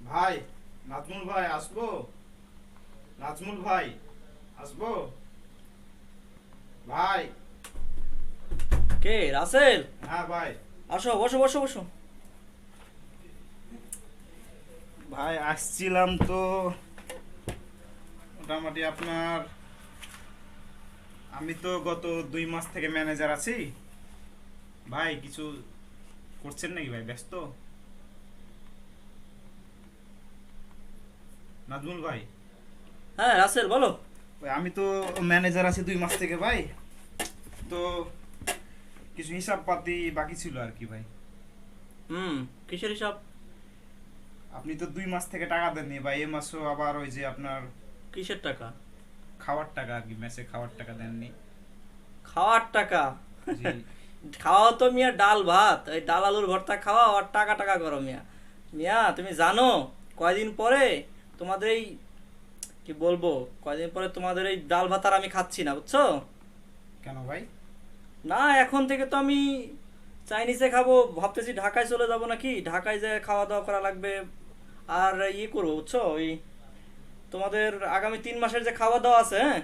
ভাই, নাজমুল ভাই আসবো? নাজমুল ভাই আসবো? ভাই। কে রাসেল? হ্যাঁ ভাই। আসো, বসো বসো বসো। ভাই আসছিলাম তো, মোটামুটি আপনার, আমি তো গত 2 মাস থেকে ম্যানেজার আছি। ভাই কিছু করছেন নাকি ভাই? ব্যস্ত নাজমুল ভাই? হ্যাঁ রাসেল বলো। ভাই আমি তো ম্যানেজার আছি 2 মাস থেকে ভাই। তো কিছু হিসাব পাতি বাকি ছিল আর কি ভাই। হুম, কিসের হিসাব? আপনি তো 2 মাস থেকে টাকা দেননি ভাই, এ মাসও আবার ওই যে আপনার কিসের টাকা? খাওয়ার টাকা আর কি, মেসে খাওয়ার টাকা দেননি। খাওয়ার টাকা? জি। খাওয়া তো মিয়া ডাল ভাত, এই ডাল আলুর ভর্তা খাওয়া আর টাকা টাকা করো মিয়া। মিয়া তুমি জানো কয়দিন পরে তোমাদের এই, কি বলবো, কয়দিন পরে তোমাদের এই ডাল ভাত আর আমি খাচ্ছি না, বুঝছো? কেন ভাই? না, এখন থেকে তো আমি চাইনিজে খাবো, ভাবতেছি ঢাকায় চলে যাব নাকি, ঢাকায় যে খাওয়া দাওয়া করা লাগবে। আর ইয়ে করবো বুঝছো, ওই তোমাদের আগামী 3 মাসের যে খাওয়া দাওয়া আছে, হ্যাঁ,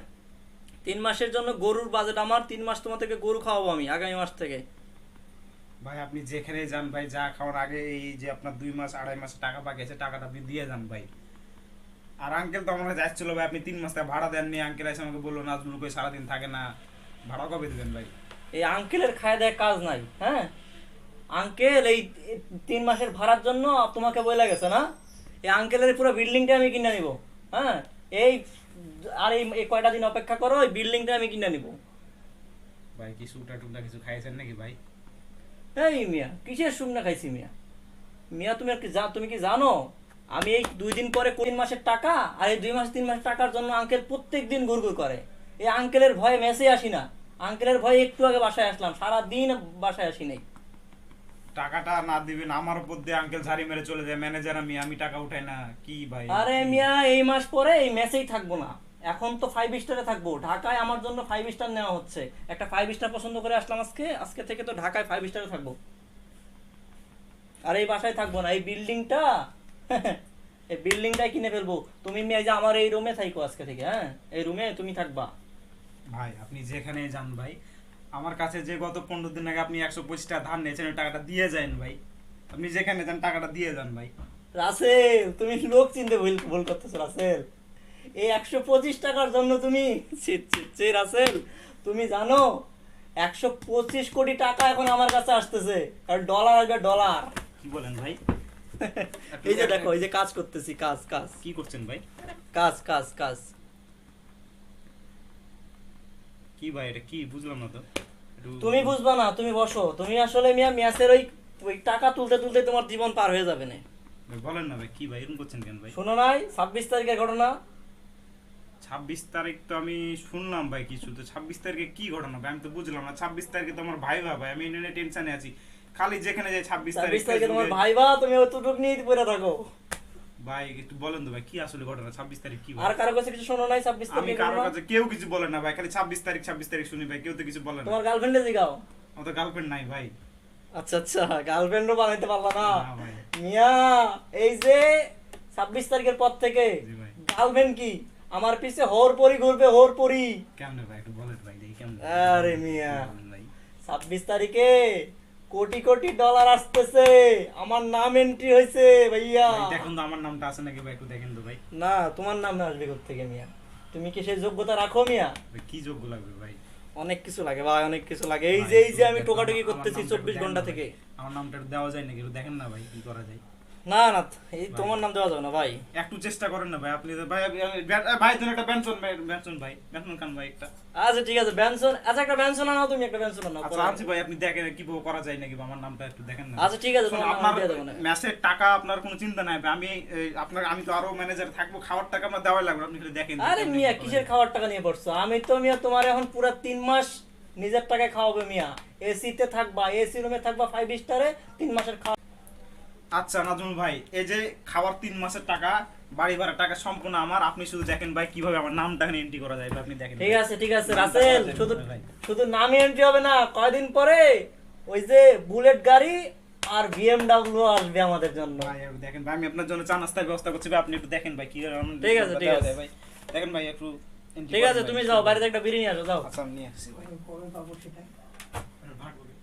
3 মাসের জন্য গরুর বাজেট আমার, 3 মাস তোমাদেরকে গরু খাওয়াবো আমি আগামী মাস থেকে। ভাই আপনি যেখানে যান ভাই, যা খাওয়ার আগে এই যে আপনার 2 মাস 2.5 মাস টাকা বাকি আছে, টাকাটা আপনি দিয়ে যান ভাই। আর আঙ্কেল তো আমার কাছে আসছিল ভাই, আপনি 3 মাস থেকে ভাড়া দেননি। আঙ্কেল এসে আমাকে বললো নাজমুল কই সারাদিন থাকে না, ভাড়া কবে দেবেন ভাই? এই আঙ্কেলের খায় দেয় কাজ নাই, হ্যাঁ। আঙ্কেল এই 3 মাসের ভাড়ার জন্য তোমাকে বলে গেছে না, এই আঙ্কেলের পুরো বিল্ডিংটা আমি কিনে নিব। হ্যাঁ, এই আর এই কয়টা দিন অপেক্ষা করো, এই বিল্ডিংটা আমি কিনে নিব। ভাই কি সুটা টুটা কিছু খাইছেন নাকি ভাই? এই মিয়া কিসের শুকনা খাইছি মিয়া? মিয়া তুমি আর কি তুমি কি জানো, আমি এই 2 দিন পরে 3 মাসের টাকা আর এই 2 মাস 3 মাসের টাকার জন্য আঙ্কেল প্রত্যেক দিন ঘুরঘুর করে। এই আঙ্কেলের ভয়ে মেসে আসি না, আঙ্কেলের ভয়ে একটু আগে বাসায় আসলাম, সারা দিন বাসায় আসি নাই। টাকাটা না দিবেন আমার উপর দিয়ে আঙ্কেল ঝাড়ি মেরে চলে যায়। ম্যানেজার আমি টাকা উঠাই না কি ভাই? আরে কি? মিয়া এই মাস পরে এই মেসেই থাকবো না, এখন তো 5 স্টারে থাকবো। ঢাকায় আমার জন্য 5 স্টার নেওয়া হচ্ছে, একটা 5 স্টার পছন্দ করে আসলাম আজকে, আজকে থেকে তো ঢাকায় 5 স্টারে থাকবো। আর এই বাসায় থাকবো না, এই বিল্ডিংটা এই বিল্ডিংটাই কিনে ফেলবো। তুমি মিয়া এই যে আমার এই রুমে থাকো আজকে থেকে, হ্যাঁ, এই রুমে তুমি থাকবা। ভাই আপনি যেখানে যান ভাই, আমার কাছে যে গত 15 দিন আগে আপনি 125 টাকা ধার নিয়েছেন, ওই টাকাটা দিয়ে যান ভাই। আপনি যেখানে যান টাকাটা দিয়ে যান ভাই। রাসেল তুমি লোক চিনতে ভুল ভুল করতেছো রাসেল। এই 125 টাকার জন্য তুমি, ছি ছি ছি রাসেল, তুমি জানো 125 কোটি টাকা এখন আমার কাছে আসতেছে, আর ডলার আসবে ডলার। কি বলেন ভাই? এই যে দেখো, এই যে কাজ করতেছি, কাজ কাজ কি করছেন ভাই? কাজ কাজ কাজ। কি ভাই এটা কি বুঝলাম না তো তুমি বুঝবা না, তুমি বসো, তুমি আসলে মিয়া মিয়াসের ওই ওই টাকা তুলতে তুলতে তোমার জীবন পার হয়ে যাবে না। ভাই বলেন না ভাই, কি ভাই এরকম করছেন কেন ভাই? শোনো নাই 26 তারিখের ঘটনা? 26 তারিখ তো আমি শুনলাম ভাই কিছু, তো 26 তারিখে কি ঘটনা ভাই আমি তো বুঝলাম না। 26 তারিখে তো আমার ভাই ভাই, আমি এটা নিয়ে টেনশনে আছি। খালি যেখানে যাই 26 তারিখ 26 তারিখে তোমার ভাইবা, তুমি অতটুক নিয়ে পড়ে থাকো। ভাই একটু বলেন তো ভাই কি আসলে ঘটনা? 26 তারিখ কি ভাই? আর কারো কাছে কিছু শোনো নাই 26 আমি তারিখের কারোর ঘটনা? কাছে কেউ কিছু বলে না ভাই, খালি 26 তারিখ 26 তারিখ শুনি ভাই, কেউ তো কিছু বলে না। তোমার গার্লফ্রেন্ডে জিগাও। আমার তো গার্লফ্রেন্ড নাই ভাই। আচ্ছা আচ্ছা, গার্লফ্রেন্ডও বানাইতে পারলা না না ভাই। মিয়া। এই যে 26 তারিখের পর থেকে জি ভাই। গার্লফ্রেন্ড কি, আমার পিছে হোর পরি ঘুরবে, হোর পরি। কেমনে ভাই একটু বলেন ভাই দেখি কেমনে? আরে মিয়া, বলেন ভাই। 26 তারিখে কোটি কোটি ডলার আসতেছে, আমার নাম এন্ট্রি হয়েছে ভাইয়া। ভাই দেখুন তো আমার নামটা আছে নাকি ভাই, একটু দেখেন তো ভাই। না, তোমার নাম না আসবে থেকে মিয়া? তুমি কি সেই যোগ্যতা রাখো মিয়া? ভাই কি যোগ্য লাগবে ভাই? অনেক কিছু লাগে ভাই, অনেক কিছু লাগে। এই ভাই, যে এই যে আমি একটু টোকাটুকি আমার করতেছি নামটা একটু 24 দেন ঘন্টা না থেকে। ভাই। আমার নামটা একটু দেওয়া যায় নাকি? একটু দেখেন না ভাই কি করা যায়। না না, এই ভাই। তোমার নাম দেওয়া যাবে না ভাই। একটু চেষ্টা করেন না ভাই। আপনি তো ভাই ভাই তুমি একটা বেনসন ভাই, বেনসন ভাই, বেনসন খান ভাই একটা। আচ্ছা ঠিক আছে, বেনসন, আচ্ছা একটা বেনসন আনাও, তুমি একটা বেনসন আনাও। আচ্ছা আনছি ভাই, আপনি দেখেন কিভাবে করা যায় নাকি, আমার নামটা একটু দেখেন না। আচ্ছা ঠিক আছে, শোনো, তোমার নাম আপনার দিয়ে দেবো না। ম্যাচের টাকা আপনার কোনো চিন্তা নাই ভাই। আমি তো আরো ম্যানেজার থাকবো, খাওয়ার টাকা আপনার দেওয়াই লাগবে। আপনি খালি দেখেন আরে কেমনে মিয়া কি করা কিসের যায়। খাওয়ার টাকা নিয়ে পড়ছো? আমি তো মিয়া তোমার এখন পুরো 3 মাস নিজের টাকায় খাওয়াবে মিয়া। এসিতে থাকবা, এসি রুমে থাকবা 5 স্টারে, 3 মাসের খাওয়া। আচ্ছা নাজমুল ভাই, এই যে খাওয়ার 3 মাসের টাকা, বাড়ি ভাড়ার টাকা সম্পূর্ণ আমার। আপনি শুধু দেখেন ভাই কিভাবে আমার নামটা এন্ট্রি করা যায় ভাই, আপনি দেখেন ঠিক ভাই। আছে ঠিক আছে নামটা রাসেল, করা যায় শুধু না ভাই। শুধু নামই এন্ট্রি হবে না, কয়দিন পরে ওই যে বুলেট গাড়ি আর বিএমডব্লিউ আসবে আমাদের জন্য। ভাই দেখেন ভাই, আমি আপনার জন্য চা নাস্তার ব্যবস্থা করছি ভাই, আপনি একটু দেখেন ভাই কি ঠিক আছে, ঠিক আছে। ভাই দেখেন ভাই একটু entry ঠিক করেন আছে, ভাই। তুমি যাও, বাড়িতে একটা বিরিয়ানি আসো, যাও। আচ্ছা আমি নিয়ে আসছি ভাই। কবে পাবো সেটা? ভাগ করে।